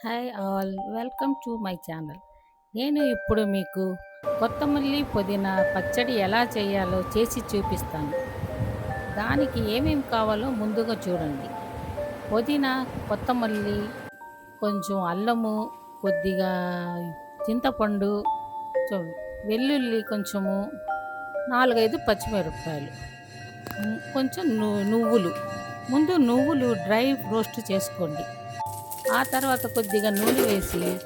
Hi all, welcome to my channel. నేను ఇప్పుడు మీకు కొత్తమల్లి పుదీనా పచ్చడి ఎలా చేయాలో చేసి చూపిస్తాను. దానికి ఏమేమి కావాలో ముందుగా చూడండి. పుదీనా, కొత్తమల్లి, కొంచెం అల్లము, కొద్దిగా చింతపండు, చు- వెల్లుల్లి కొంచెము, 4-5 పచ్చిమిరపకాయలు, కొంచెం నువ్వులు. ముందు నువ్వులు డ్రై రోస్ట్ చేసుకోండి. ఆ తర్వాత కొద్దిగా నూనె వేసి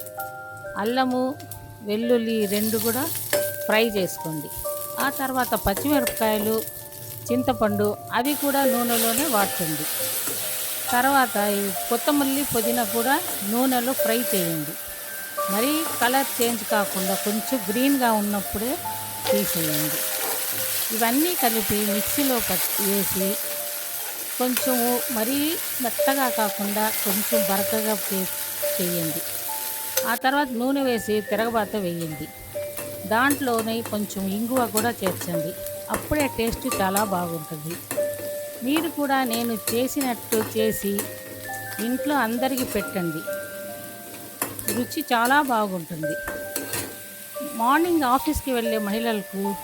అల్లము, వెల్లుల్లి రెండు కూడా ఫ్రై చేసుకోండి. ఆ తర్వాత పచ్చిమిరపకాయలు, చింతపండు అవి కూడా నూనెలోనే వాడుతుంది. తర్వాత ఈ కొత్తమల్లి, పుదీనా కూడా నూనెలో ఫ్రై చేయండి. మరీ కలర్ చేంజ్ కాకుండా కొంచెం గ్రీన్గా ఉన్నప్పుడే తీసేయండి. ఇవన్నీ కలిపి మిక్సీలో వేసి కొంచెము మరీ మెత్తగా కాకుండా కొంచెం బరకగా చేయండి. ఆ తర్వాత నూనె వేసి తిరగబాత వేయండి. దాంట్లోనే కొంచెం ఇంగువ కూడా చేర్చండి. అప్పుడే టేస్ట్ చాలా బాగుంటుంది. మీరు కూడా నేను చేసినట్టు చేసి ఇంట్లో అందరికీ పెట్టండి. రుచి చాలా బాగుంటుంది. మార్నింగ్ ఆఫీస్కి వెళ్ళే మహిళలకు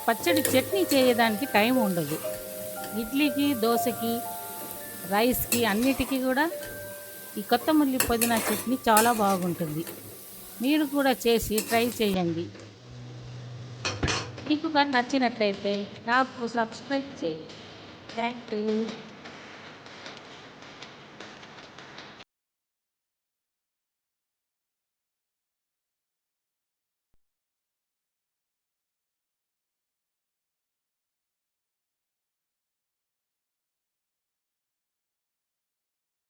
పచ్చడి చట్నీ చేయడానికి టైం ఉండదు. ఇడ్లీకి, దోశకి, రైస్కి అన్నిటికీ కూడా ఈ కొత్తమల్లి పుదీనా చట్నీ చాలా బాగుంటుంది. మీరు కూడా చేసి ట్రై చేయండి. మీకు కానీ నచ్చినట్లయితే నాకు సబ్స్క్రైబ్ చేయండి. Thank you.